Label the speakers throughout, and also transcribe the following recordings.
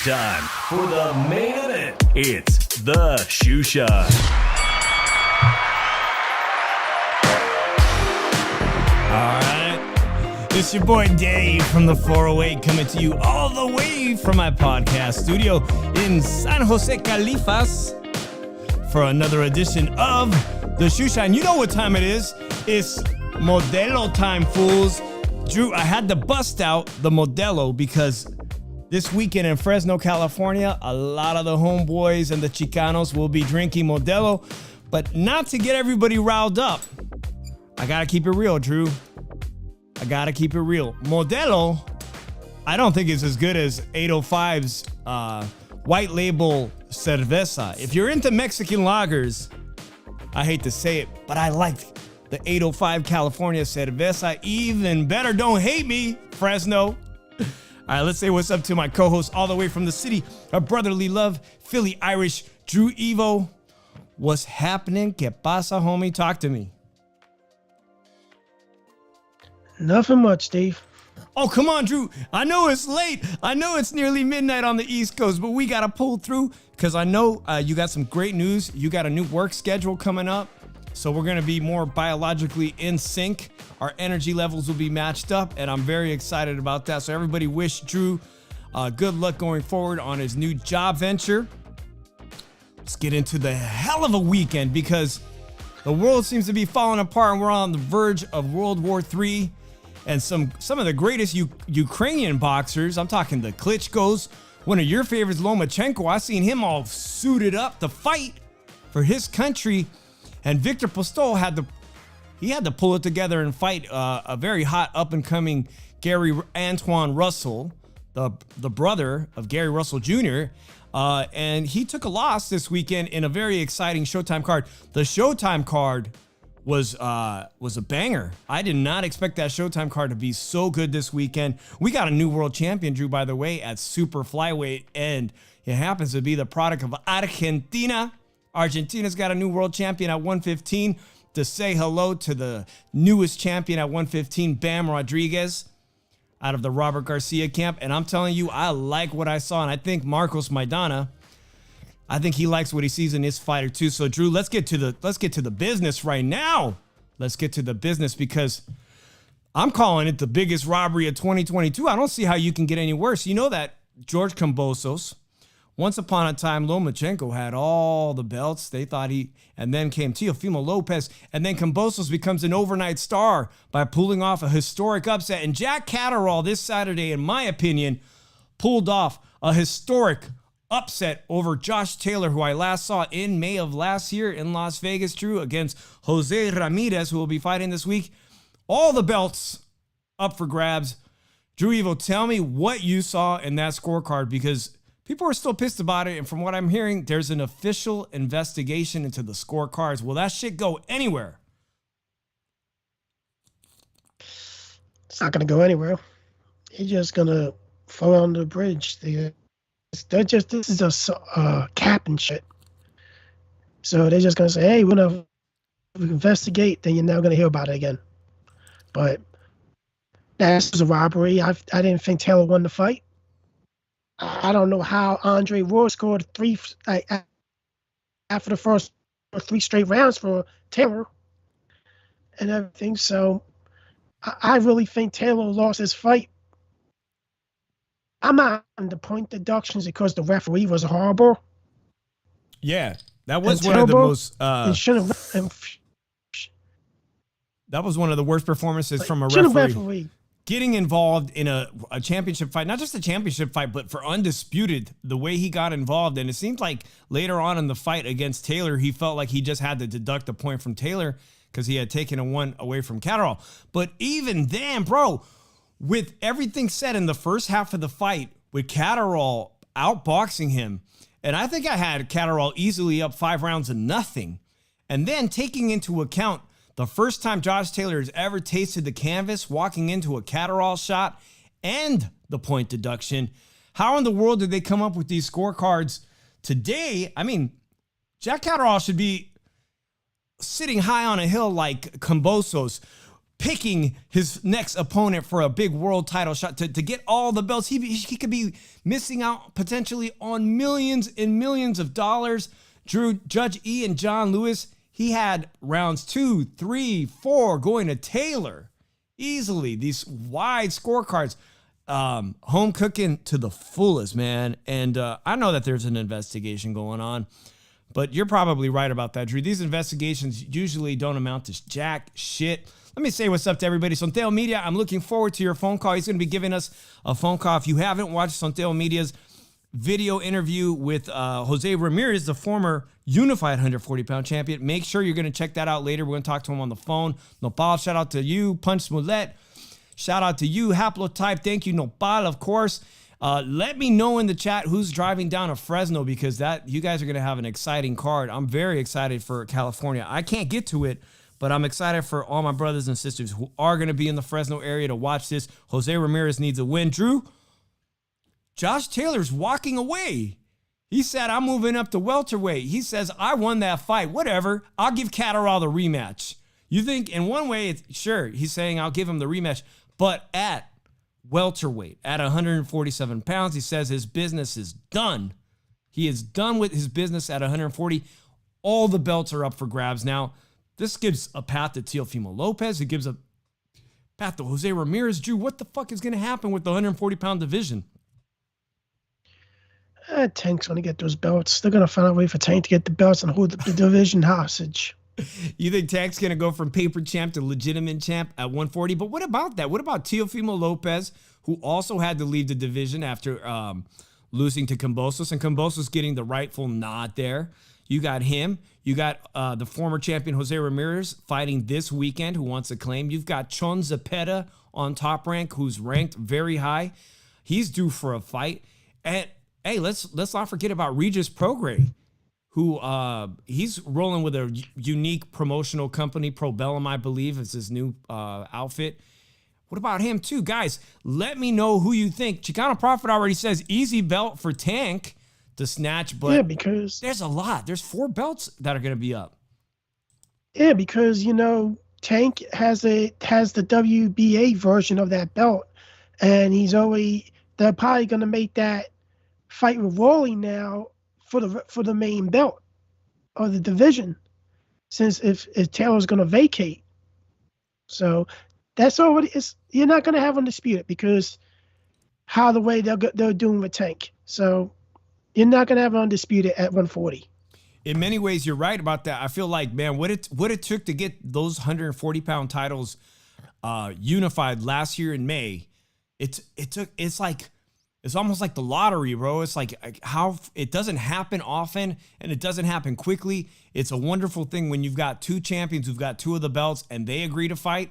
Speaker 1: It's time for the main event. It's the Shoeshine.
Speaker 2: All right. It's your boy Dave from the 408 coming to you all the way from my podcast studio in San Jose, Califas for another edition of the Shoeshine. You know what time it is. It's Modelo time, fools. Drew, I had to bust out the Modelo because this weekend in Fresno, California, a lot of the homeboys and the Chicanos will be drinking Modelo, but not to get everybody riled up. I gotta keep it real, Drew. I gotta keep it real. Modelo, I don't think it's as good as 805's white label cerveza. If you're into Mexican lagers, I hate to say it, but I like the 805 California cerveza even better. Don't hate me, Fresno. All right, let's say what's up to my co-host all the way from the city of brotherly love, Philly Irish, Drew Evo. What's happening? ¿Qué pasa, homie? Talk to me.
Speaker 3: Nothing much, Steve.
Speaker 2: Oh, come on, Drew. I know it's late. I know it's nearly midnight on the East Coast, but we got to pull through because I know you got some great news. You got a new work schedule coming up, so we're going to be more biologically in sync. Our energy levels will be matched up, and I'm very excited about that. So everybody wish Drew good luck going forward on his new job venture. Let's get into the hell of a weekend because the world seems to be falling apart, and we're on the verge of World War III. And some of the greatest Ukrainian boxers, I'm talking the Klitschko's, one of your favorites, Lomachenko. I seen him all suited up to fight for his country, and Victor Postol had to pull it together and fight a very hot up-and-coming Gary Antoine Russell, the brother of Gary Russell Jr., and he took a loss this weekend in a very exciting Showtime card. The Showtime card was a banger. I did not expect that Showtime card to be so good this weekend. We got a new world champion, Drew, by the way, at super flyweight, and it happens to be the product of Argentina. Argentina's got a new world champion at 115 to say hello to the newest champion at 115, Bam Rodriguez, out of the Robert Garcia camp. And I'm telling you, I like what I saw, and I think Marcos Maidana, I think he likes what he sees in this fighter too. So Drew, let's get to the business right now. Let's get to the business because I'm calling it the biggest robbery of 2022. I don't see how you can get any worse. You know that George Kambosos, once upon a time, Lomachenko had all the belts. They thought and then came Teofimo Lopez, and then Kambosos becomes an overnight star by pulling off a historic upset. And Jack Catterall this Saturday, in my opinion, pulled off a historic upset over Josh Taylor, who I last saw in May of last year in Las Vegas, Drew, against Jose Ramirez, who will be fighting this week. All the belts up for grabs. Drew Evo, tell me what you saw in that scorecard because people are still pissed about it. And from what I'm hearing, there's an official investigation into the scorecards. Will that shit go anywhere?
Speaker 3: It's not going to go anywhere. It's just going to fall on the bridge. This is just cap and shit. So they're just going to say, hey, we're going to investigate, then you're never going to hear about it again. But that was a robbery. I didn't think Taylor won the fight. I don't know how Andre Roy scored three after the first 3 straight rounds for Taylor and everything. So I really think Taylor lost his fight. I'm not on the point deductions because the referee was horrible.
Speaker 2: Yeah, that was one of the most. That was one of the worst performances from a referee. Getting involved in a championship fight, not just a championship fight, but for undisputed, the way he got involved. And it seemed like later on in the fight against Taylor, he felt like he just had to deduct a point from Taylor because he had taken a one away from Catterall. But even then, bro, with everything said in the first half of the fight, with Catterall outboxing him, and I think I had Catterall easily up 5 rounds to nothing, and then taking into account the first time Josh Taylor has ever tasted the canvas, walking into a Catterall shot and the point deduction, how in the world did they come up with these scorecards today? I mean, Jack Catterall should be sitting high on a hill like Kambosos. picking his next opponent for a big world title shot to get all the belts. He could be missing out potentially on millions and millions of dollars. Drew, Judge E and John Lewis, he had rounds 2, 3, 4 going to Taylor easily. These wide scorecards, home cooking to the fullest, man. And I know that there's an investigation going on, but you're probably right about that, Drew. These investigations usually don't amount to jack shit. Let me say what's up to everybody. Sonteo Media, I'm looking forward to your phone call. He's going to be giving us a phone call. If you haven't watched Sonteo Media's video interview with Jose Ramirez, the former unified 140-pound champion, make sure you're going to check that out later. We're going to talk to him on the phone. Nopal, shout out to you. Punch Smollett, shout out to you. Haplotype, thank you. Nopal, of course. Let me know in the chat who's driving down to Fresno, because that you guys are going to have an exciting card. I'm very excited for California. I can't get to it, but I'm excited for all my brothers and sisters who are going to be in the Fresno area to watch this. Jose Ramirez needs a win. Drew, Josh Taylor's walking away. He said, I'm moving up to welterweight. He says, I won that fight. Whatever. I'll give Catterall the rematch. You think in one way, it's sure, he's saying I'll give him the rematch, but at welterweight, at 147 pounds, he says his business is done. He is done with his business at 140. All the belts are up for grabs now. This gives a path to Teofimo Lopez. It gives a path to Jose Ramirez. Drew, what the fuck is going to happen with the 140-pound division?
Speaker 3: Tank's going to get those belts. They're going to find a way for Tank to get the belts and hold the division hostage.
Speaker 2: You think Tank's going to go from paper champ to legitimate champ at 140? But what about that? What about Teofimo Lopez, who also had to leave the division after losing to Kambosos, and Kambosos getting the rightful nod there? You got him. You got the former champion Jose Ramirez fighting this weekend, who wants a claim. You've got Chon Zepeda on Top Rank, who's ranked very high. He's due for a fight. And hey, let's not forget about Regis Prograis, who he's rolling with a unique promotional company. Pro Bellum, I believe, is his new outfit. What about him too? Guys, let me know who you think. Chicano Prophet already says easy belt for Tank to snatch, but
Speaker 3: yeah, because
Speaker 2: there's a lot. There's 4 belts that are going to be up.
Speaker 3: Yeah, because, Tank has the WBA version of that belt, and they're probably going to make that fight with Wally now for the main belt of the division, since if Taylor's going to vacate. So that's already, you're not going to have undisputed because how the way they're doing with Tank. So you're not going to have undisputed at 140.
Speaker 2: In many ways, you're right about that. I feel like, man, what it took to get those 140-pound titles unified last year in May, it's almost like the lottery, bro. It's like how it doesn't happen often and it doesn't happen quickly. It's a wonderful thing when you've got 2 champions who've got 2 of the belts and they agree to fight,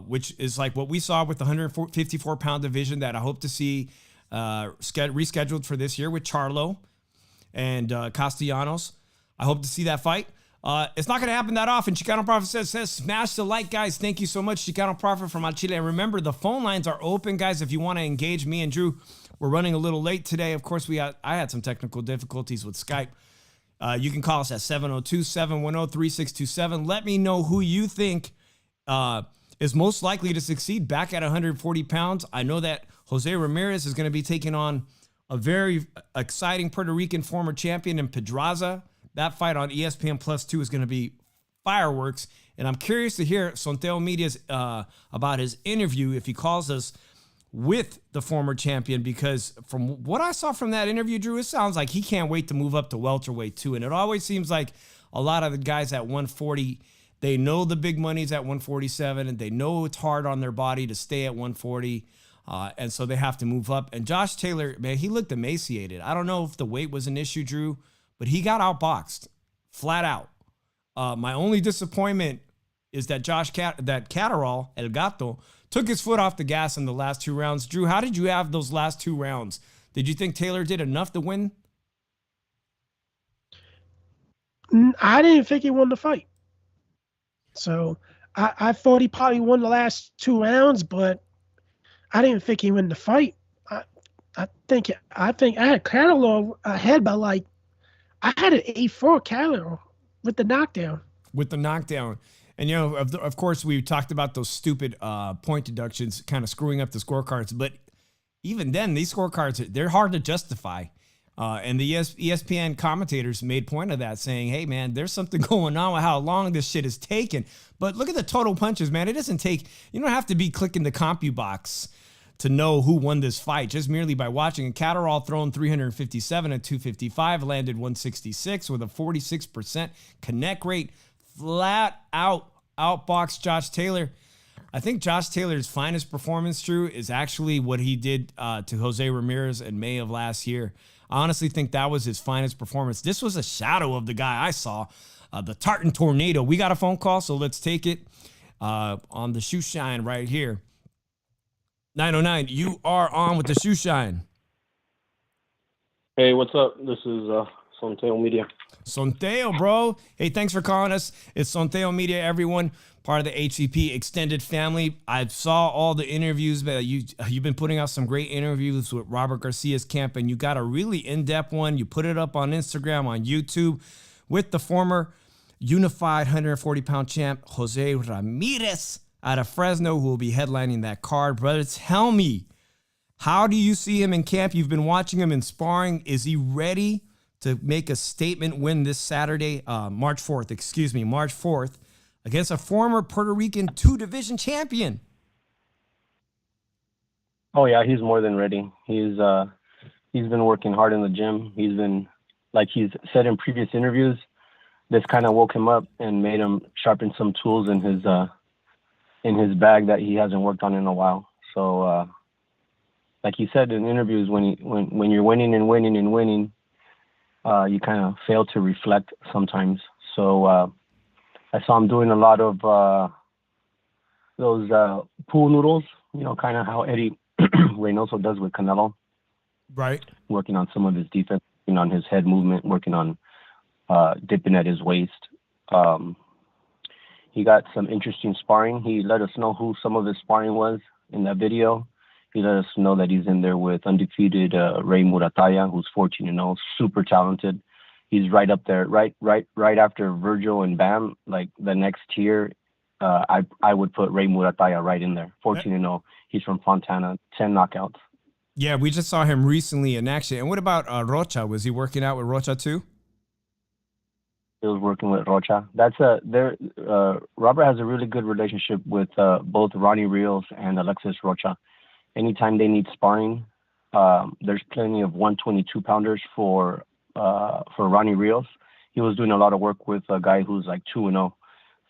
Speaker 2: which is like what we saw with the 154-pound division that I hope to see rescheduled for this year with Charlo and Castellanos. I hope to see that fight. It's not going to happen that often. Chicano Prophet says, smash the like, guys. Thank you so much, Chicano Prophet from Chile. And remember, the phone lines are open, guys, if you want to engage me and Drew. We're running a little late today. Of course, I had some technical difficulties with Skype. You can call us at 702-710-3627. Let me know who you think is most likely to succeed back at 140 pounds. I know that Jose Ramirez is going to be taking on a very exciting Puerto Rican former champion in Pedraza. That fight on ESPN Plus 2 is going to be fireworks. And I'm curious to hear Sonteo Media's about his interview, if he calls us, with the former champion, because from what I saw from that interview, Drew, it sounds like he can't wait to move up to welterweight too. And it always seems like a lot of the guys at 140, they know the big money's at 147 and they know it's hard on their body to stay at 140. And so they have to move up. And Josh Taylor, man, he looked emaciated. I don't know if the weight was an issue, Drew, but he got outboxed flat out. My only disappointment is that Catterall, El Gato, took his foot off the gas in the last 2 rounds. Drew, how did you have those last 2 rounds? Did you think Taylor did enough to win?
Speaker 3: I didn't think he won the fight. So I thought he probably won the last 2 rounds, but I didn't think he won the fight. I think I had Catterall ahead by I had an 8-4 Catterall with the knockdown.
Speaker 2: With the knockdown. And, you know, of course, we talked about those stupid point deductions kind of screwing up the scorecards. But even then, these scorecards, they're hard to justify. And the ESPN commentators made point of that, saying, hey, man, there's something going on with how long this shit is taking. But look at the total punches, man. It doesn't take, you don't have to be clicking the CompuBox to know who won this fight, just merely by watching. And Catterall thrown 357 at 255, landed 166 with a 46% connect rate. Flat out outboxed Josh Taylor. I think Josh Taylor's finest performance, Drew, is actually what he did to Jose Ramirez in May of last year. I honestly think that was his finest performance. This was a shadow of the guy I saw, the Tartan Tornado. We got a phone call, so let's take it on the Shoeshine right here. 909, you are on with the Shoeshine.
Speaker 4: Hey, what's up? This is Sonteo Media.
Speaker 2: Sonteo, bro. Hey, thanks for calling us. It's Sonteo Media, everyone, part of the HCP extended family. I saw all the interviews, but you've been putting out some great interviews with Robert Garcia's camp, and you got a really in-depth one. You put it up on Instagram, on YouTube, with the former unified 140-pound champ, Jose Ramirez, out of Fresno, who will be headlining that card. Brother, tell me, how do you see him in camp? You've been watching him in sparring. Is he ready to make a statement win this Saturday, March 4th, against a former Puerto Rican 2-division champion?
Speaker 4: Oh yeah, he's more than ready. He's been working hard in the gym. He's been, like he's said in previous interviews, this kind of woke him up and made him sharpen some tools in his bag that he hasn't worked on in a while. So, like he said in interviews, when you're winning and winning and winning, you kind of fail to reflect sometimes. So I saw him doing a lot of those pool noodles, you know, kind of how Eddie Reynoso does with Canelo.
Speaker 2: Right.
Speaker 4: Working on some of his defense, working on his head movement, working on dipping at his waist. He got some interesting sparring. He let us know who some of his sparring was in that video. He let us know that he's in there with undefeated Ray Murataya, who's 14-0, super talented. He's right up there, right after Virgil and Bam, like the next tier. I would put Ray Murataya right in there, 14-0. He's from Fontana, 10 knockouts.
Speaker 2: Yeah, we just saw him recently in action. And what about Rocha? Was he working out with Rocha too?
Speaker 4: He was working with Rocha. Robert has a really good relationship with both Ronnie Rios and Alexis Rocha. Anytime they need sparring, there's plenty of 122-pounders for Ronnie Rios. He was doing a lot of work with a guy who's like 2-0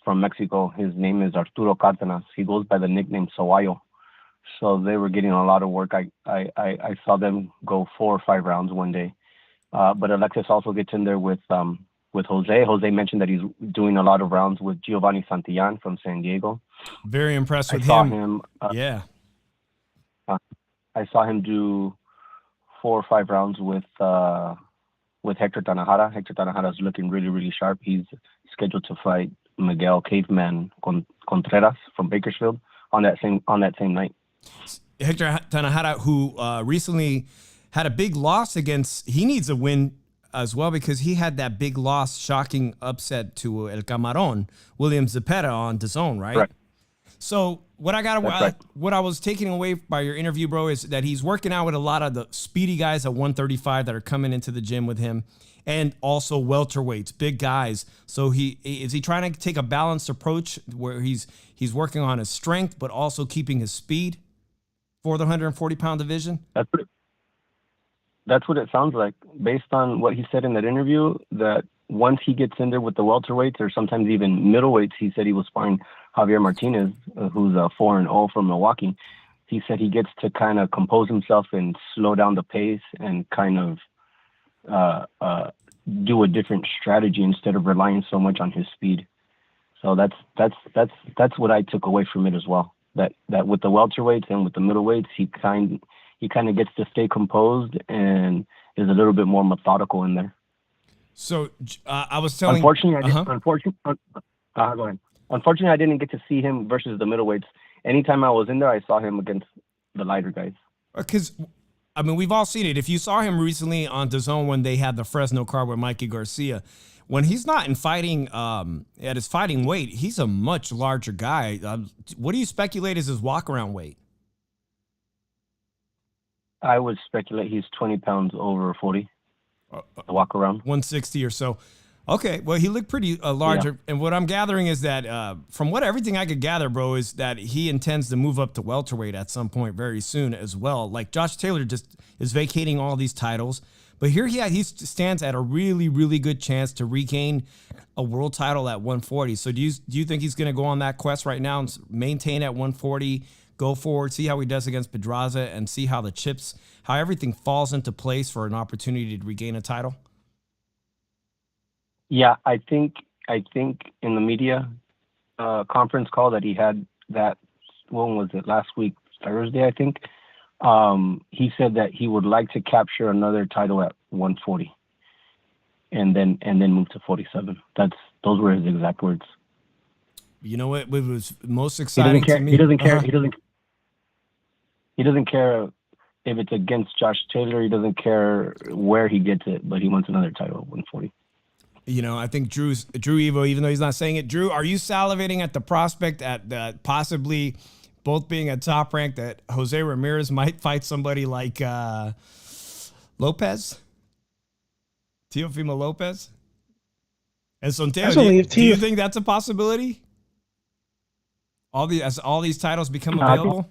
Speaker 4: from Mexico. His name is Arturo Cárdenas. He goes by the nickname Sawayo. So they were getting a lot of work. I saw them go 4 or 5 rounds one day. But Alexis also gets in there with Jose. Jose mentioned that he's doing a lot of rounds with Giovanni Santillan from San Diego.
Speaker 2: Very impressed with
Speaker 4: him.
Speaker 2: Yeah.
Speaker 4: I saw him do 4 or 5 rounds with Hector Tanajara. Hector Tanajara is looking really, really sharp. He's scheduled to fight Miguel Caveman Contreras from Bakersfield on that same night.
Speaker 2: Hector Tanajara, who recently had a big loss he needs a win as well, because he had that big loss, shocking upset to El Camarón, William Zepeda on DAZN, right?
Speaker 4: Right.
Speaker 2: So what I was taking away by your interview, bro, is that he's working out with a lot of the speedy guys at 135 that are coming into the gym with him, and also welterweights, big guys. So is he trying to take a balanced approach where he's working on his strength but also keeping his speed for the 140-pound division?
Speaker 4: That's what it sounds like, based on what he said in that interview, that once he gets in there with the welterweights or sometimes even middleweights, he said he was sparring Javier Martinez, who's a 4-0 from Milwaukee. He said he gets to kind of compose himself and slow down the pace and kind of do a different strategy instead of relying so much on his speed. So that's what I took away from it as well. That with the welterweights and with the middleweights, he kind of gets to stay composed and is a little bit more methodical in there.
Speaker 2: So I was telling.
Speaker 4: Unfortunately, go ahead. Unfortunately, I didn't get to see him versus the middleweights. Anytime I was in there, I saw him against the lighter guys.
Speaker 2: Because, I mean, we've all seen it. If you saw him recently on DAZN when they had the Fresno card with Mikey Garcia, when he's not in fighting at his fighting weight, he's a much larger guy. What do you speculate is his walk-around weight?
Speaker 4: I would speculate he's 20 pounds over 40. Walk around
Speaker 2: 160 or so. Okay, well, he looked pretty larger, and what I'm gathering is that, from everything I could gather, bro, is that he intends to move up to welterweight at some point very soon as well. Like Josh Taylor just is vacating all these titles, but here he stands at a really, really good chance to regain a world title at 140. So do you think he's going to go on that quest right now and maintain at 140, go forward, see how he does against Pedraza, and see how everything falls into place for an opportunity to regain a title?
Speaker 4: Yeah, I think in the media conference call that he had, that, when was it, last week, Thursday, I think, he said that he would like to capture another title at 140 and then move to 47. Those were his exact words.
Speaker 2: You know what was most exciting to me?
Speaker 4: He doesn't care. He doesn't care if it's against Josh Taylor. He doesn't care where he gets it, but he wants another title at 140.
Speaker 2: You know, I think Drew Evo, even though he's not saying it. Drew, are you salivating at the prospect at possibly both being a top rank that Jose Ramirez might fight somebody like Lopez? Teofimo Lopez? And Sonteo, do you think that's a possibility? As all these titles become available?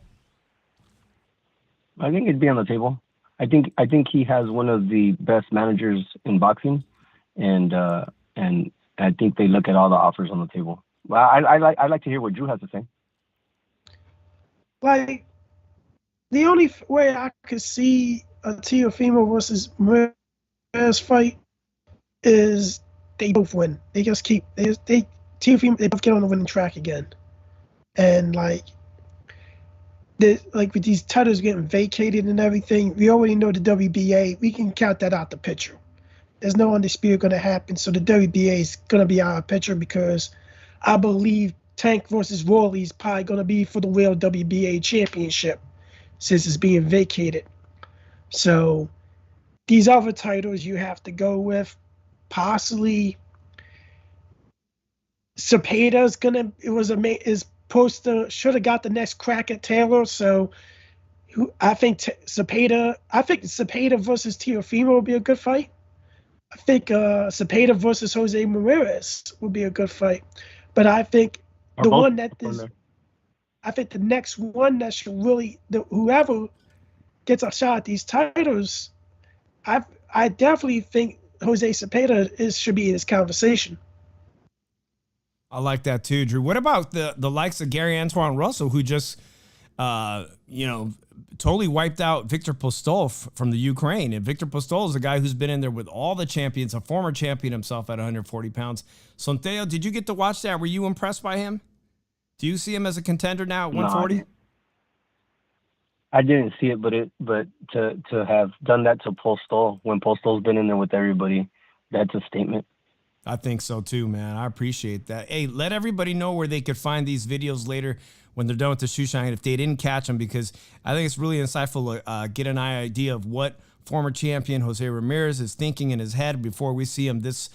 Speaker 4: I think it'd be on the table. I think he has one of the best managers in boxing. And I think they look at all the offers on the table. Well, I like to hear what Drew has to say.
Speaker 3: Like, the only way I could see a Teofimo versus Ramirez fight is they both win. They just keep Teofimo, they both get on the winning track again. And like with these titles getting vacated and everything, we already know the WBA. We can count that out the picture. There's no undisputed going to happen, so the WBA is going to be out of picture because I believe Tank versus Rawley is probably going to be for the real WBA championship since it's being vacated. So these other titles you have to go with possibly Cepeda's should have got the next crack at Taylor. So I think Cepeda versus Teofimo would be a good fight. I think Cepeda versus Jose Ramirez would be a good fight, but I think the next one that should really, whoever gets a shot at these titles, I definitely think Jose Cepeda should be in this conversation.
Speaker 2: I like that too, Drew. What about the likes of Gary Antoine Russell, who just totally wiped out Victor Postol from the Ukraine? And Victor Postol is a guy who's been in there with all the champions, a former champion himself at 140 pounds. Sonteo, did you get to watch that? Were you impressed by him? Do you see him as a contender now at 140?
Speaker 4: No, I didn't see it, but to have done that to Postol when Postol's been in there with everybody, that's a statement.
Speaker 2: I think so too, man. I appreciate that. Hey, let everybody know where they could find these videos later when they're done with the Shoeshine if they didn't catch them, because I think it's really insightful to get an idea of what former champion Jose Ramirez is thinking in his head before we see him this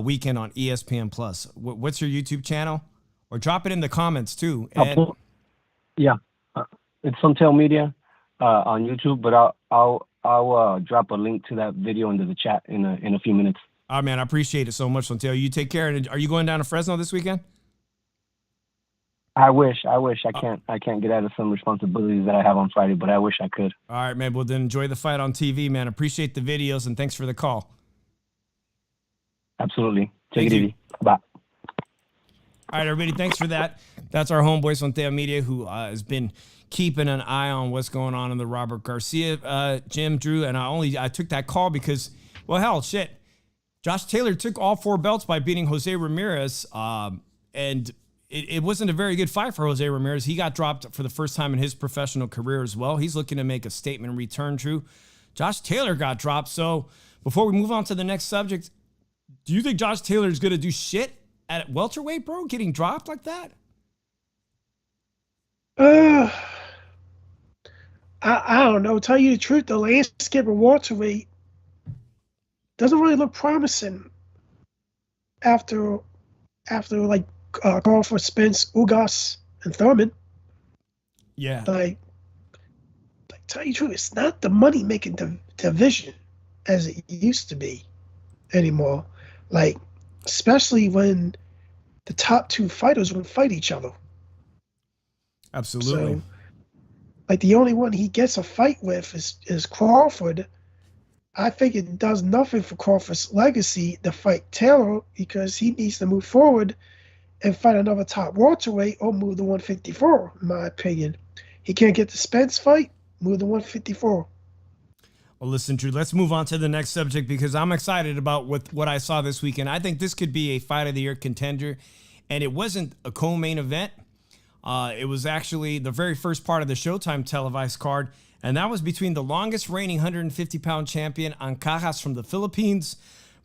Speaker 2: weekend on ESPN+. What's your YouTube channel? Or drop it in the comments too. And
Speaker 4: it's Sonteo Media on YouTube, but I'll drop a link to that video into the chat in a few minutes.
Speaker 2: Oh man, I appreciate it so much, Sonteo. You take care. And are you going down to Fresno this weekend?
Speaker 4: I wish I can't get out of some responsibilities that I have on Friday, but I wish I could.
Speaker 2: All right, man. Well, then enjoy the fight on TV, man. Appreciate the videos and thanks for the call.
Speaker 4: Absolutely. Take it easy. Bye.
Speaker 2: All right, everybody. Thanks for that. That's our homeboy Sonteo Media, who has been keeping an eye on what's going on in the Robert Garcia gym, Drew. And I took that call because, well, hell, shit. Josh Taylor took all 4 belts by beating Jose Ramirez, and it wasn't a very good fight for Jose Ramirez. He got dropped for the first time in his professional career as well. He's looking to make a statement and return, Drew. Josh Taylor got dropped. So before we move on to the next subject, do you think Josh Taylor is going to do shit at welterweight, bro, getting dropped like that?
Speaker 3: I don't know. Tell you the truth, the landscape of welterweight doesn't really look promising. after like Crawford, Spence, Ugas, and Thurman.
Speaker 2: Yeah.
Speaker 3: Like tell you the truth, it's not the money making division as it used to be anymore. Like, especially when the top two fighters won't fight each other.
Speaker 2: Absolutely.
Speaker 3: So, like, the only one he gets a fight with is Crawford. I think it does nothing for Crawford's legacy to fight Taylor because he needs to move forward and fight another top welterweight or move to 154, in my opinion. He can't get the Spence fight, move to 154.
Speaker 2: Well, listen, Drew, let's move on to the next subject because I'm excited about what I saw this weekend. I think this could be a Fight of the Year contender, and it wasn't a co-main event. It was actually the very first part of the Showtime televised card, and that was between the longest reigning 150-pound champion, Ancajas from the Philippines,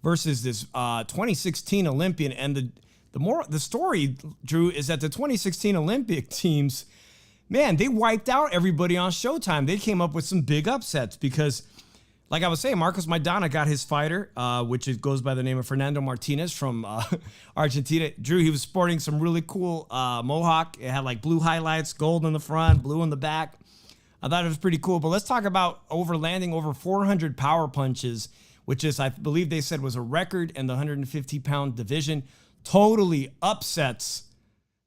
Speaker 2: versus this 2016 Olympian. And the story, Drew, is that the 2016 Olympic teams, man, they wiped out everybody on Showtime. They came up with some big upsets because, like I was saying, Marcos Maidana got his fighter, which goes by the name of Fernando Martinez from Argentina. Drew, he was sporting some really cool mohawk. It had like blue highlights, gold in the front, blue in the back. I thought it was pretty cool. But let's talk about landing over 400 power punches, which is, I believe they said, was a record in the 150-pound division. Totally upsets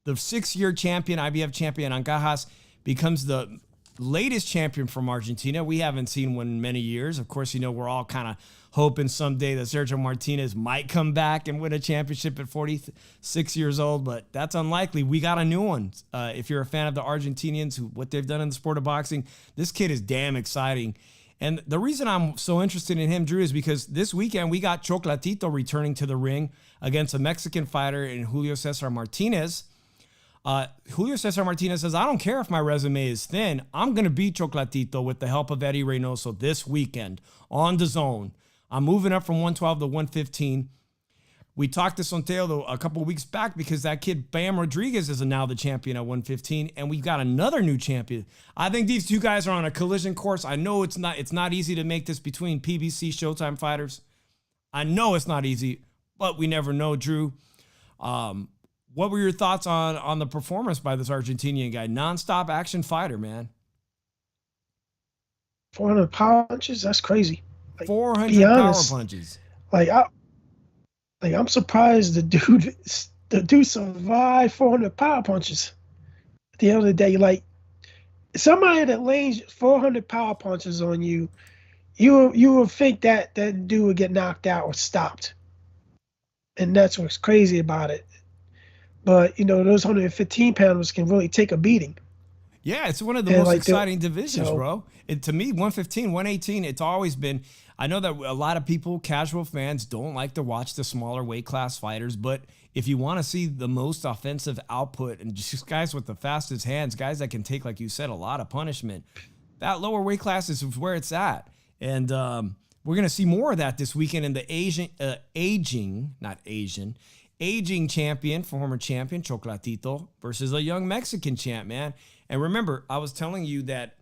Speaker 2: the 6-year champion, IBF champion Ancajas, becomes the latest champion from Argentina. We haven't seen one in many years. Of course, we're all kind of hoping someday that Sergio Martinez might come back and win a championship at 46 years old, but that's unlikely. We got a new one. If you're a fan of the Argentinians, what they've done in the sport of boxing, this kid is damn exciting. And the reason I'm so interested in him, Drew, is because this weekend we got Chocolatito returning to the ring against a Mexican fighter in Julio Cesar Martinez. Julio Cesar Martinez says, I don't care if my resume is thin. I'm going to beat Chocolatito with the help of Eddie Reynoso this weekend on the zone. I'm moving up from 112 to 115. We talked to Sonteo a couple of weeks back because that kid Bam Rodriguez is now the champion at 115, and we've got another new champion. I think these two guys are on a collision course. I know it's not easy to make this between PBC Showtime fighters. I know it's not easy, but we never know, Drew. What were your thoughts on the performance by this Argentinian guy? Non-stop action fighter, man.
Speaker 3: 400 power punches? That's crazy.
Speaker 2: 400 power punches.
Speaker 3: I'm surprised the dude survived 400 power punches. At the end of the day, like, somebody that lays 400 power punches on you, you would think that dude would get knocked out or stopped. And that's what's crazy about it. But, those 115 pounders can really take a beating.
Speaker 2: Yeah, it's one of the most exciting divisions, bro. To me, 115, 118, it's always been. I know that a lot of people, casual fans, don't like to watch the smaller weight class fighters, but if you want to see the most offensive output and just guys with the fastest hands, guys that can take, like you said, a lot of punishment, that lower weight class is where it's at. And we're going to see more of that this weekend in the aging champion, former champion, Chocolatito, versus a young Mexican champ, man. And remember, I was telling you that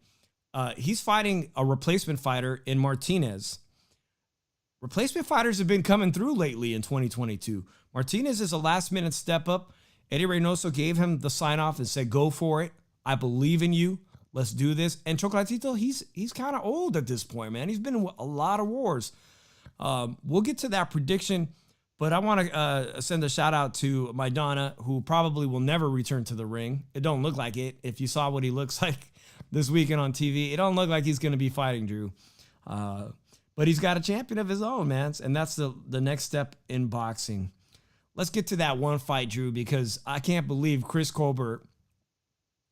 Speaker 2: he's fighting a replacement fighter in Martinez. Replacement fighters have been coming through lately in 2022. Martinez is a last-minute step-up. Eddie Reynoso gave him the sign-off and said, go for it. I believe in you. Let's do this. And Chocolatito, he's kind of old at this point, man. He's been in a lot of wars. We'll get to that prediction. But I want to send a shout out to Maidana, who probably will never return to the ring. It don't look like it. If you saw what he looks like this weekend on TV, it don't look like he's going to be fighting Drew. But he's got a champion of his own, man. And that's the next step in boxing. Let's get to that one fight, Drew, because I can't believe Chris Colbert,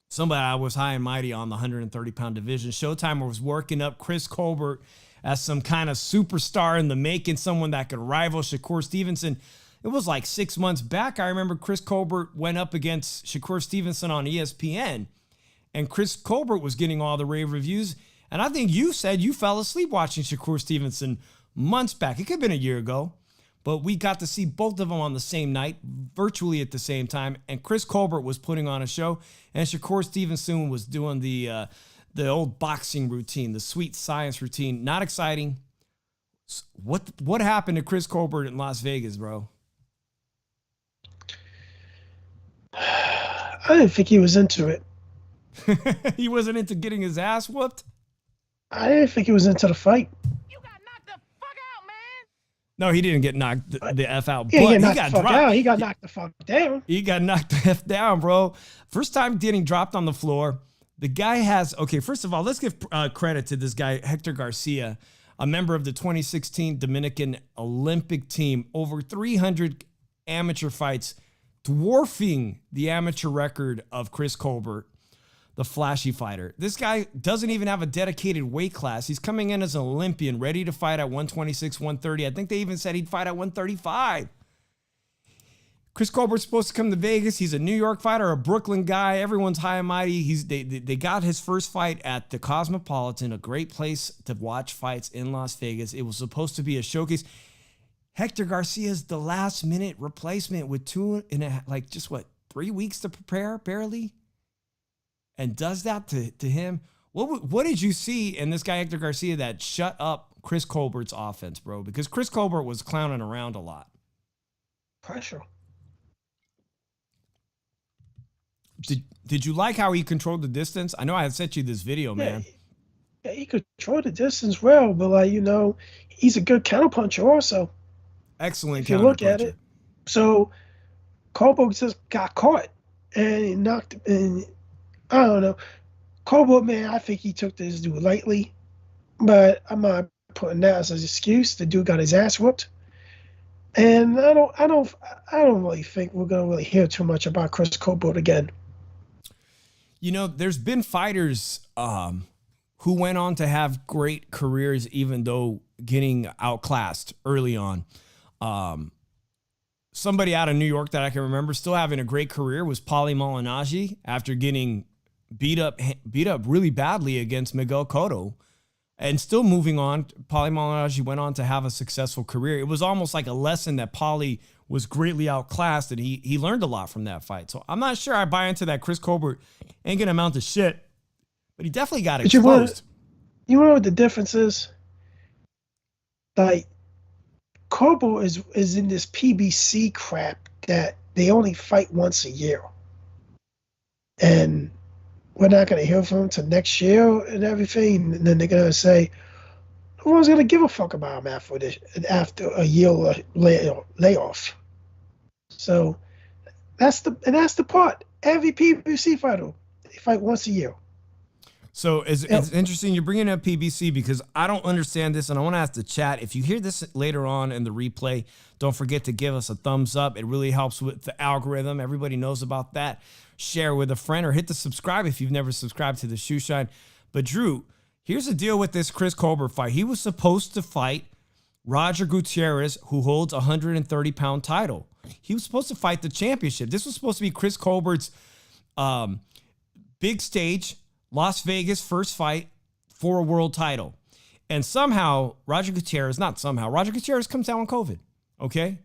Speaker 2: somebody I was high and mighty on the 130-pound division. Showtime was working up Chris Colbert as some kind of superstar in the making, someone that could rival Shakur Stevenson. It was like 6 months back. I remember Chris Colbert went up against Shakur Stevenson on ESPN, and Chris Colbert was getting all the rave reviews. And I think you said you fell asleep watching Shakur Stevenson months back. It could have been a year ago, but we got to see both of them on the same night, virtually at the same time. And Chris Colbert was putting on a show, and Shakur Stevenson was doing the old boxing routine, the sweet science routine. Not exciting. What happened to Chris Colbert in Las Vegas, bro?
Speaker 3: I didn't think he was into it.
Speaker 2: He wasn't into getting his ass whooped?
Speaker 3: I didn't think he was into the fight.
Speaker 5: You got knocked the fuck out, man.
Speaker 2: No, he didn't get knocked the F out,
Speaker 3: Yeah,
Speaker 2: but
Speaker 3: he
Speaker 2: he
Speaker 3: got knocked
Speaker 2: got
Speaker 3: the fuck
Speaker 2: dropped.
Speaker 3: out. He got knocked the fuck down.
Speaker 2: He got knocked the F down, bro. First time getting dropped on the floor. The guy has, okay, first of all, let's give credit to this guy, Hector Garcia, a member of the 2016 Dominican Olympic team, over 300 amateur fights, dwarfing the amateur record of Chris Colbert, the flashy fighter. This guy doesn't even have a dedicated weight class. He's coming in as an Olympian, ready to fight at 126, 130. I think they even said he'd fight at 135. Chris Colbert's supposed to come to Vegas. He's a New York fighter, a Brooklyn guy. Everyone's high and mighty. They got his first fight at the Cosmopolitan, a great place to watch fights in Las Vegas. It was supposed to be a showcase. Hector Garcia's the last minute replacement with 3 weeks to prepare, barely, and does that to him. What did you see in this guy Hector Garcia that shut up Chris Colbert's offense, bro? Because Chris Colbert was clowning around a lot.
Speaker 3: Pressure.
Speaker 2: Did you like how he controlled the distance? I know I had sent you this video, man.
Speaker 3: Yeah, he controlled the distance well, but he's a good counterpuncher also.
Speaker 2: Excellent.
Speaker 3: If you look at it, so Colbert just got caught and he knocked, and I don't know. Colbert, man, I think he took this dude lightly, but I'm not putting that as an excuse. The dude got his ass whooped, and I don't really think we're gonna really hear too much about Chris Colbert again.
Speaker 2: You know, there's been fighters who went on to have great careers, even though getting outclassed early on. Somebody out of New York that I can remember still having a great career was Paulie Malignaggi after getting beat up really badly against Miguel Cotto, and still moving on. Paulie Malignaggi went on to have a successful career. It was almost like a lesson that Paulie was greatly outclassed, and he learned a lot from that fight. So I'm not sure I buy into that Chris Colbert ain't gonna amount to shit, but he definitely got exposed.
Speaker 3: You know what the difference is? Like, Colbert is in this PBC crap that they only fight once a year. And we're not going to hear from him till next year and everything. And then they're going to say, no one's going to give a fuck about him after a year layoff. So that's the part. Every PBC fighter, they fight once a year.
Speaker 2: So it's interesting you're bringing up PBC because I don't understand this, and I want to ask the chat. If you hear this later on in the replay, don't forget to give us a thumbs up. It really helps with the algorithm. Everybody knows about that. Share with a friend or hit the subscribe if you've never subscribed to the Shoeshine. But Drew, here's the deal with this Chris Colbert fight. He was supposed to fight Roger Gutierrez, who holds a 130-pound title. He was supposed to fight the championship. This was supposed to be Chris Colbert's big stage, Las Vegas first fight for a world title. And somehow, Roger Gutierrez comes down with COVID, okay?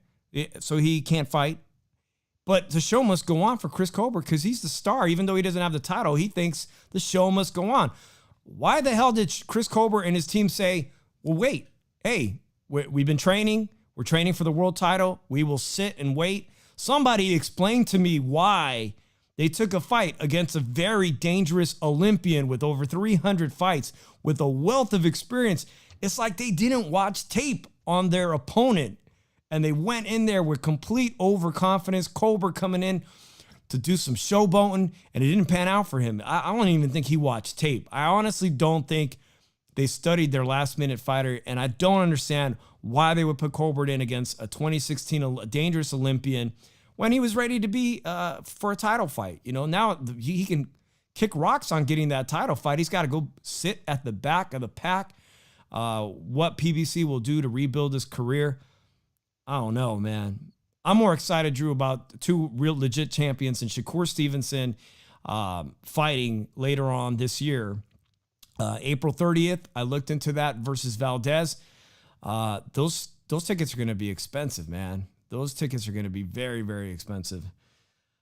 Speaker 2: So he can't fight. But the show must go on for Chris Colbert because he's the star. Even though he doesn't have the title, he thinks the show must go on. Why the hell did Chris Colbert and his team say, well, wait, hey, we've been training. We're training for the world title. We will sit and wait. Somebody explain to me why they took a fight against a very dangerous Olympian with over 300 fights, with a wealth of experience. It's like they didn't watch tape on their opponent, and they went in there with complete overconfidence. Colbert coming in to do some showboating, and it didn't pan out for him. I don't even think he watched tape. I honestly don't think they studied their last-minute fighter, and I don't understand why they would put Colbert in against a 2016 dangerous Olympian when he was ready to be for a title fight. You know, now he can kick rocks on getting that title fight. He's got to go sit at the back of the pack. What PBC will do to rebuild his career, I don't know, man. I'm more excited, Drew, about two real legit champions and Shakur Stevenson fighting later on this year. April 30th, I looked into that versus Valdez. Those tickets are going to be expensive, man. Those tickets are going to be very, very expensive.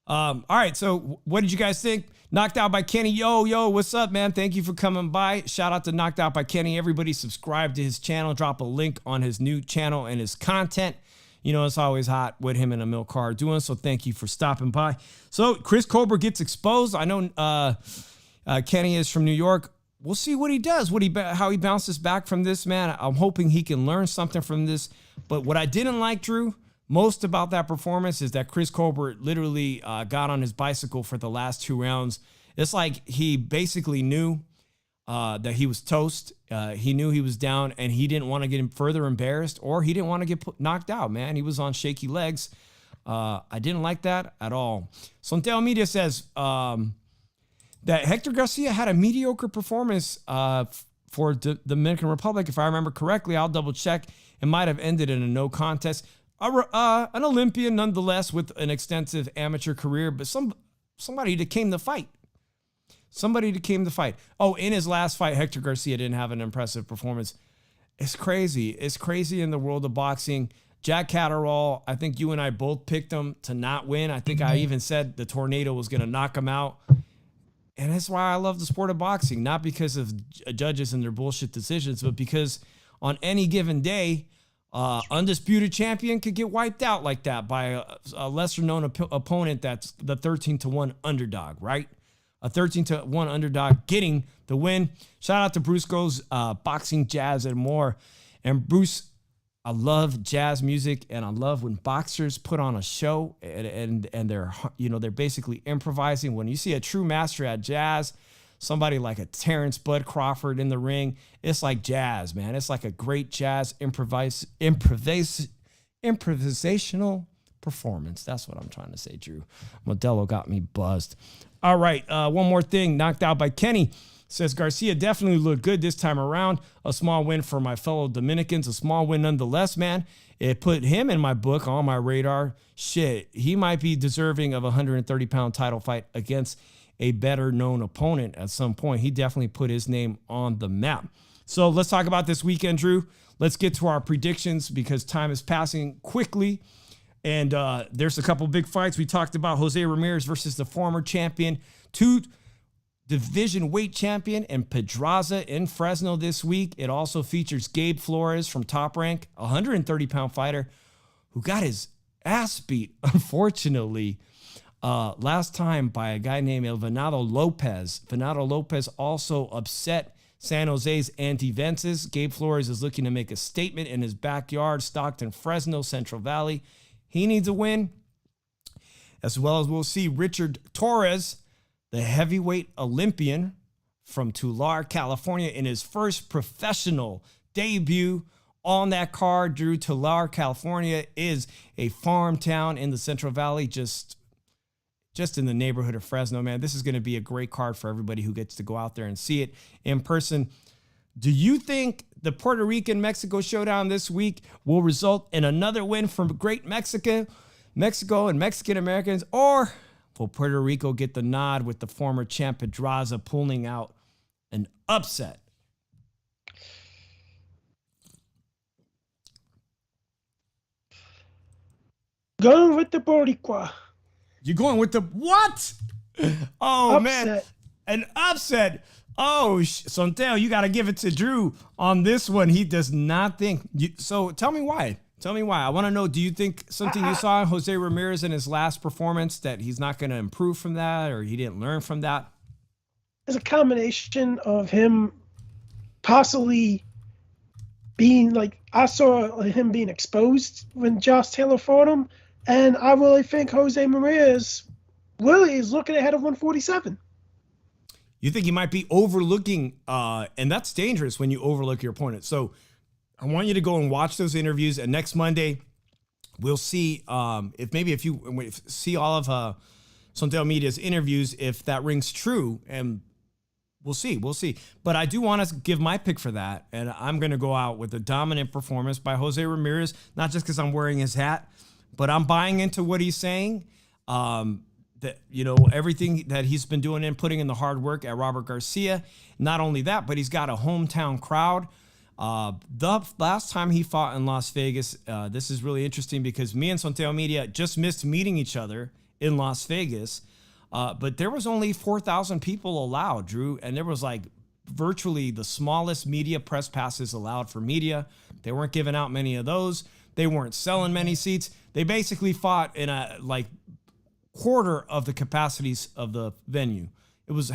Speaker 2: All right, so what did you guys think? Knocked Out by Kenny. Yo, what's up, man? Thank you for coming by. Shout out to Knocked Out by Kenny. Everybody subscribe to his channel. Drop a link on his new channel and his content. You know, it's always hot with him in a milk car doing. So thank you for stopping by. So Chris Colbert gets exposed. I know Kenny is from New York. We'll see what he does, how he bounces back from this, man. I'm hoping he can learn something from this. But what I didn't like, Drew, most about that performance is that Chris Colbert literally got on his bicycle for the last 2 rounds. It's like he basically knew that he was toast. He knew he was down, and he didn't want to get him further embarrassed, or he didn't want to get knocked out, man. He was on shaky legs. I didn't like that at all. Santel Media says that Hector Garcia had a mediocre performance for the Dominican Republic. If I remember correctly, I'll double check. It might have ended in a no contest. An Olympian nonetheless with an extensive amateur career, but somebody that came to fight. Somebody that came to fight. Oh, in his last fight, Hector Garcia didn't have an impressive performance. It's crazy. It's crazy in the world of boxing. Jack Catterall, I think you and I both picked him to not win. I think I even said the tornado was going to knock him out. And that's why I love the sport of boxing, not because of judges and their bullshit decisions, but because on any given day, undisputed champion could get wiped out like that by a lesser known opponent that's the 13-1 underdog, right? A 13-1 underdog getting the win. Shout out to Bruce Goes Boxing, Jazz, and more. And Bruce, I love jazz music, and I love when boxers put on a show and they're basically improvising. When you see a true master at jazz, somebody like a Terrence Bud Crawford in the ring, it's like jazz, man. It's like a great jazz improvisational performance. That's what I'm trying to say, Drew. Modelo got me buzzed. All right, one more thing. Knocked out by Kenny. Says Garcia definitely looked good this time around. A small win for my fellow Dominicans. A small win nonetheless, man. It put him in my book, on my radar. Shit, he might be deserving of a 130-pound title fight against a better-known opponent at some point. He definitely put his name on the map. So let's talk about this weekend, Drew. Let's get to our predictions because time is passing quickly. And there's a couple big fights. We talked about Jose Ramirez versus the former champion, 2 division weight champion, and Pedraza in Fresno this week. It also features Gabe Flores from Top Rank, a 130-pound fighter who got his ass beat, unfortunately, last time by a guy named Venado Lopez. Venado Lopez also upset San Jose's Andy Vences. Gabe Flores is looking to make a statement in his backyard, Stockton, Fresno, Central Valley. He needs a win, as well as we'll see Richard Torres, the heavyweight Olympian from Tulare, California, in his first professional debut on that card. Drew, Tulare, California is a farm town in the Central Valley, just in the neighborhood of Fresno, man. This is going to be a great card for everybody who gets to go out there and see it in person. Do you think the Puerto Rican-Mexico showdown this week will result in another win from Great Mexico and Mexican-Americans, or will Puerto Rico get the nod with the former champ Pedraza pulling out an upset?
Speaker 3: Going with the Boricua.
Speaker 2: You're going with the what? Oh,
Speaker 3: Upset.
Speaker 2: man. An upset. Oh, Santel, you got to give it to Drew on this one. He does not think. So tell me why. Tell me why. I want to know, do you think something you saw in Jose Ramirez in his last performance that he's not going to improve from that, or he didn't learn from that?
Speaker 3: It's a combination of him possibly being like, I saw him being exposed when Josh Taylor fought him, and I really think Jose Ramirez really is looking ahead of 147.
Speaker 2: You think he might be overlooking, and that's dangerous when you overlook your opponent. So I want you to go and watch those interviews, and next Monday we'll see if you see all of Santel Media's interviews, if that rings true, and we'll see. But I do want to give my pick for that, and I'm going to go out with a dominant performance by Jose Ramirez, not just because I'm wearing his hat, but I'm buying into what he's saying. That, everything that he's been doing and putting in the hard work at Robert Garcia. Not only that, but he's got a hometown crowd. The last time he fought in Las Vegas, this is really interesting because me and Santel Media just missed meeting each other in Las Vegas. But there was only 4,000 people allowed, Drew, and there was like virtually the smallest media press passes allowed for media. They weren't giving out many of those. They weren't selling many seats. They basically fought in a like quarter of the capacities of the venue. It was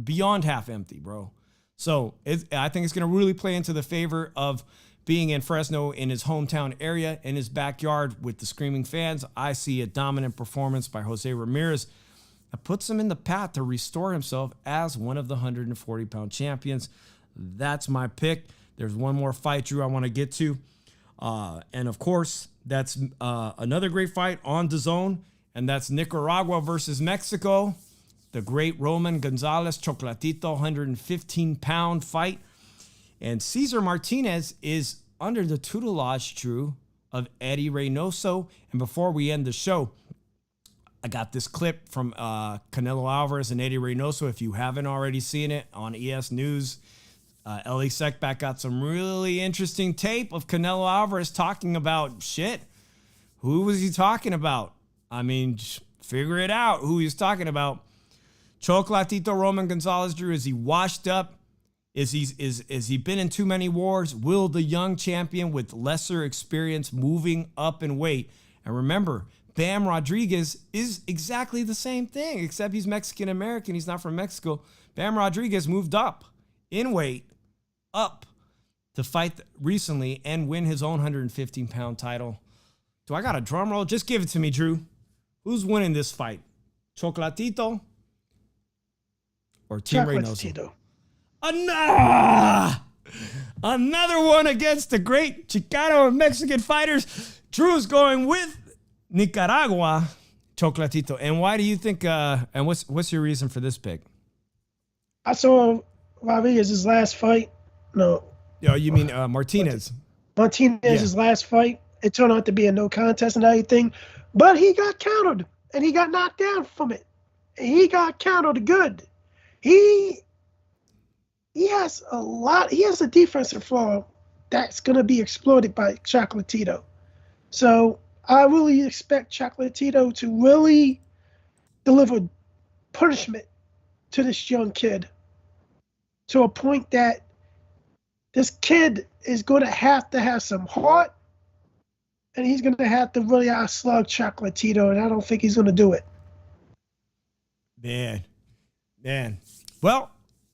Speaker 2: beyond half empty, bro. So I think it's going to really play into the favor of being in Fresno in his hometown area, in his backyard with the screaming fans. I see a dominant performance by Jose Ramirez that puts him in the path to restore himself as one of the 140-pound champions. That's my pick. There's one more fight, Drew, I want to get to. And, of course, that's another great fight on DAZN, and that's Nicaragua versus Mexico. The great Roman Gonzalez Chocolatito 115-pound fight. And Cesar Martinez is under the tutelage, Drew, of Eddie Reynoso. And before we end the show, I got this clip from Canelo Alvarez and Eddie Reynoso. If you haven't already seen it on ES News, Ellie Setback got some really interesting tape of Canelo Alvarez talking about shit. Who was he talking about? I mean, figure it out who he's talking about. Chocolatito Roman Gonzalez, Drew, is he washed up? Is he been in too many wars? Will the young champion with lesser experience moving up in weight? And remember, Bam Rodriguez is exactly the same thing, except he's Mexican-American. He's not from Mexico. Bam Rodriguez moved up in weight, up to fight recently and win his own 115-pound title. Do I got a drum roll? Just give it to me, Drew. Who's winning this fight? Chocolatito or Team Reynoso? Another one against the great Chicano and Mexican fighters. Drew's going with Nicaragua, Chocolatito. And why do you think, and what's your reason for this pick?
Speaker 3: I saw Rodriguez's last fight. No.
Speaker 2: Oh, you mean Martinez?
Speaker 3: Martinez's last fight. It turned out to be a no contest and everything. But he got countered, and he got knocked down from it. And he got countered good. He has a defensive flaw that's going to be exploited by Chocolatito. So I really expect Chocolatito to really deliver punishment to this young kid to a point that this kid is going to have some heart, and he's going to have to really outslug Chocolatito, and I don't think he's going to do it.
Speaker 2: Man. Well,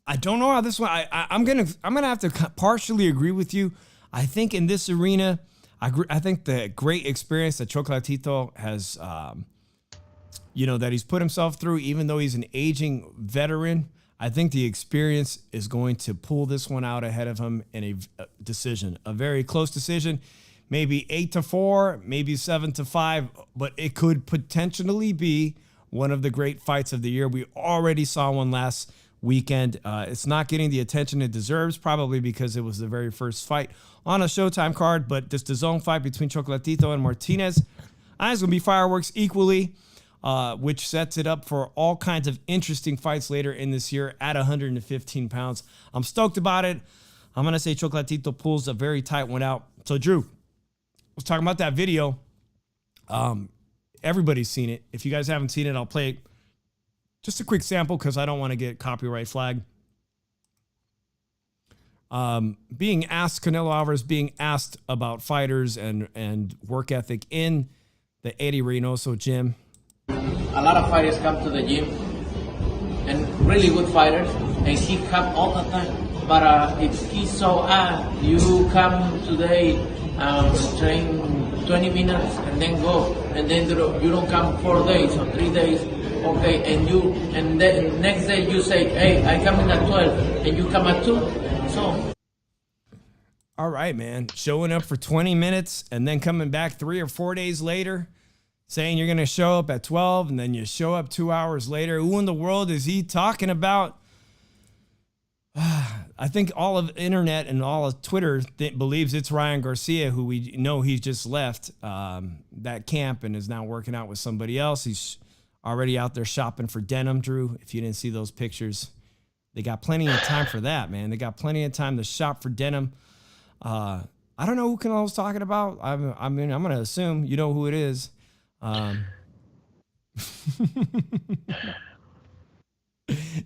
Speaker 2: I don't know how this one. I'm gonna have to partially agree with you. I think in this arena, I think the great experience that Chocolatito has, that he's put himself through, even though he's an aging veteran, I think the experience is going to pull this one out ahead of him in a decision, a very close decision, maybe 8-4, maybe 7-5, but it could potentially be one of the great fights of the year. We already saw one last weekend. It's not getting the attention it deserves, probably because it was the very first fight on a Showtime card, but this DAZN fight between Chocolatito and Martinez, I think it's going to be fireworks equally, which sets it up for all kinds of interesting fights later in this year at 115 pounds. I'm stoked about it. I'm going to say Chocolatito pulls a very tight one out. So, Drew, let's talk about that video. Everybody's seen it. If you guys haven't seen it, I'll play it. Just a quick sample because I don't want to get copyright flagged. Canelo Alvarez being asked about fighters and work ethic in the Eddie Reynoso gym.
Speaker 6: A lot of fighters come to the gym, and really good fighters, and he come all the time. But if he saw, you come today, train 20 minutes and then go, and then you don't come 4 days or 3 days. Okay, and then next day you say, hey, I come in at 12, and you come at 2, so.
Speaker 2: All right, man. Showing up for 20 minutes and then coming back 3 or 4 days later, saying you're going to show up at 12, and then you show up 2 hours later. Who in the world is he talking about? I think all of the internet and all of Twitter believes it's Ryan Garcia, who we know he's just left that camp and is now working out with somebody else. He's already out there shopping for denim, Drew. If you didn't see those pictures, they got plenty of time for that, man. They got plenty of time to shop for denim. I don't know who Canelo's talking about. I mean, I'm going to assume you know who it is.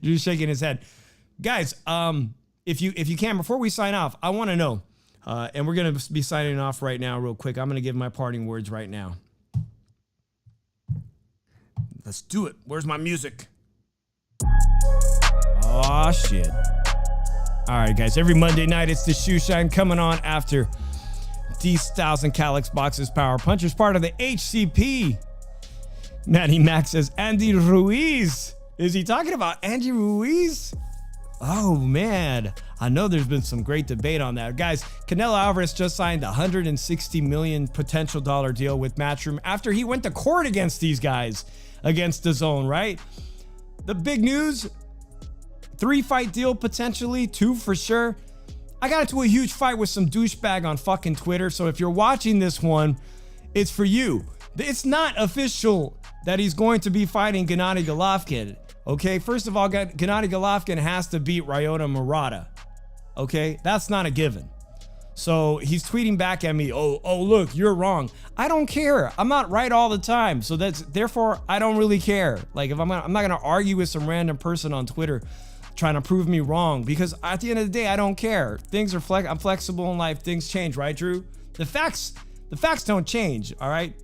Speaker 2: Drew's shaking his head. Guys, if you can, before we sign off, I want to know, And we're going to be signing off right now real quick. I'm going to give my parting words right now. Let's do it. Where's my music? Oh, shit. All right, guys. Every Monday night, it's the Shoeshine coming on after these 1,000 Calyx Boxes Power Punchers, part of the HCP. Manny Mac says, Andy Ruiz. Is he talking about Andy Ruiz? Oh, man. I know there's been some great debate on that. Guys, Canelo Alvarez just signed a $160 million potential dollar deal with Matchroom after he went to court against these guys, against DAZN, right? The big news, 3-fight deal potentially, 2 for sure. I got into a huge fight with some douchebag on fucking Twitter, so if you're watching this one, it's for you. It's not official that he's going to be fighting Gennady Golovkin. Okay, first of all, Gennady Golovkin has to beat Ryota Murata. Okay, that's not a given. So he's tweeting back at me, oh, look, you're wrong. I don't care. I'm not right all the time. So therefore, I don't really care. Like, if I'm not gonna argue with some random person on Twitter trying to prove me wrong, because at the end of the day, I don't care. Things are I'm flexible in life. Things change, right, Drew? The facts don't change. All right.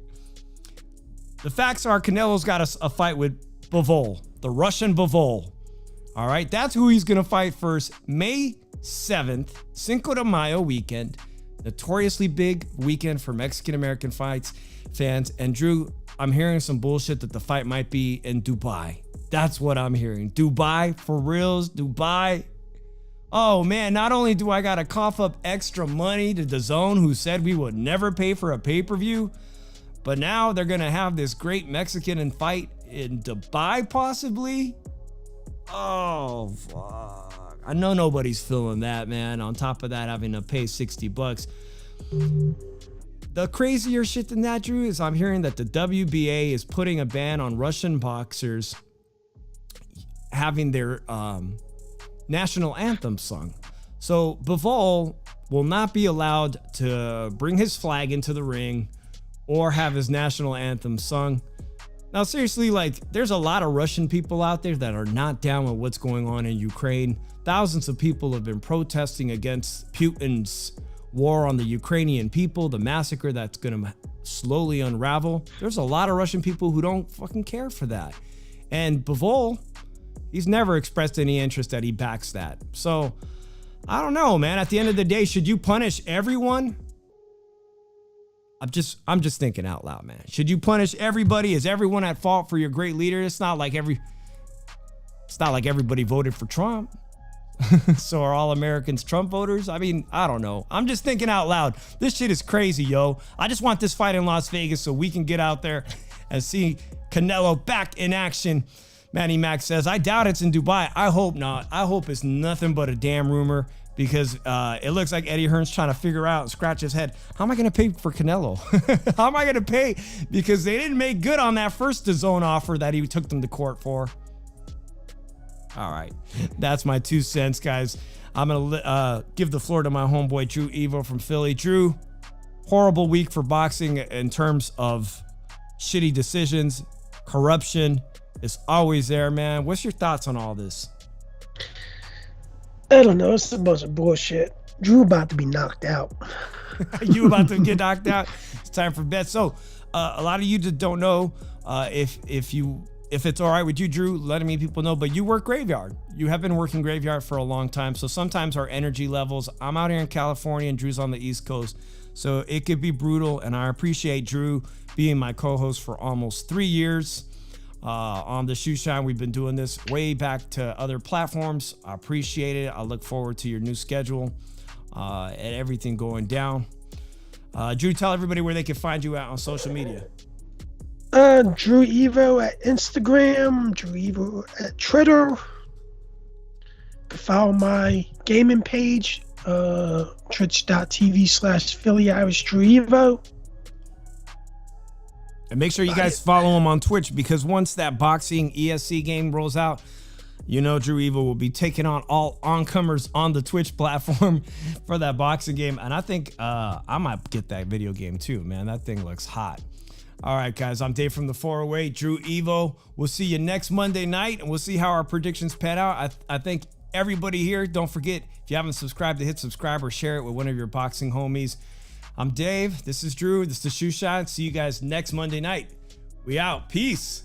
Speaker 2: The facts are Canelo's got a fight with Bivol, the Russian Bivol. All right, that's who he's gonna fight first. May 7th, Cinco de Mayo weekend, notoriously big weekend for Mexican-American fights fans. And Drew, I'm hearing some bullshit that the fight might be in Dubai. That's what I'm hearing. Dubai, for reals, Dubai. Oh man, not only do I gotta cough up extra money to DAZN, who said we would never pay for a pay-per-view, but now they're gonna have this great Mexican fight in Dubai, possibly. Oh, fuck. I know nobody's feeling that, man. On top of that, having to pay $60. The crazier shit than that, Drew, is I'm hearing that the WBA is putting a ban on Russian boxers having their national anthem sung. So Bivol will not be allowed to bring his flag into the ring or have his national anthem sung. Now, seriously, like, there's a lot of Russian people out there that are not down with what's going on in Ukraine. Thousands of people have been protesting against Putin's war on the Ukrainian people, the massacre that's going to slowly unravel. There's a lot of Russian people who don't fucking care for that. And Bivol, he's never expressed any interest that he backs that. So, I don't know, man. At the end of the day, should you punish everyone? I'm just thinking out loud, man. Should you punish everybody? Is everyone at fault for your great leader? It's not like everybody voted for Trump. So are all Americans Trump voters? I mean, I don't know. I'm just thinking out loud. This shit is crazy, yo. I just want this fight in Las Vegas so we can get out there and see Canelo back in action. Manny Mac says, I doubt it's in Dubai. I hope not. I hope it's nothing but a damn rumor, because it looks like Eddie Hearn's trying to figure out and scratch his head. How am I going to pay for Canelo? How am I going to pay? Because they didn't make good on that first DAZN offer that he took them to court for. All right. That's my 2 cents, guys. I'm going to give the floor to my homeboy, Drew Evo from Philly. Drew, horrible week for boxing in terms of shitty decisions. Corruption is always there, man. What's your thoughts on all this?
Speaker 3: I don't know. It's a bunch of bullshit. Drew about to be knocked out.
Speaker 2: You about to get knocked out? It's time for bed. So, a lot of you that don't know, if it's all right with you, Drew, letting me people know, but you work graveyard. You have been working graveyard for a long time. So sometimes our energy levels, I'm out here in California and Drew's on the East Coast, so it could be brutal. And I appreciate Drew being my co-host for almost 3 years. On the Shoeshine, we've been doing this way back to other platforms. I appreciate it. I look forward to your new schedule and everything going down. Drew, tell everybody where they can find you out on social media.
Speaker 3: Drew Evo at Instagram, Drew Evo at Twitter. You can follow my gaming page, twitch.tv/Philly Irish Drew Evo.
Speaker 2: And make sure you guys follow him on Twitch, because once that boxing ESC game rolls out, you know Drew Evo will be taking on all oncomers on the Twitch platform for that boxing game. And I think I might get that video game too, man. That thing looks hot. All right, guys, I'm Dave from the 408, Drew Evo. We'll see you next Monday night, and we'll see how our predictions pan out. I think everybody here. Don't forget, if you haven't subscribed, to hit subscribe or share it with one of your boxing homies. I'm Dave. This is Drew. This is Shoeshine. See you guys next Monday night. We out. Peace.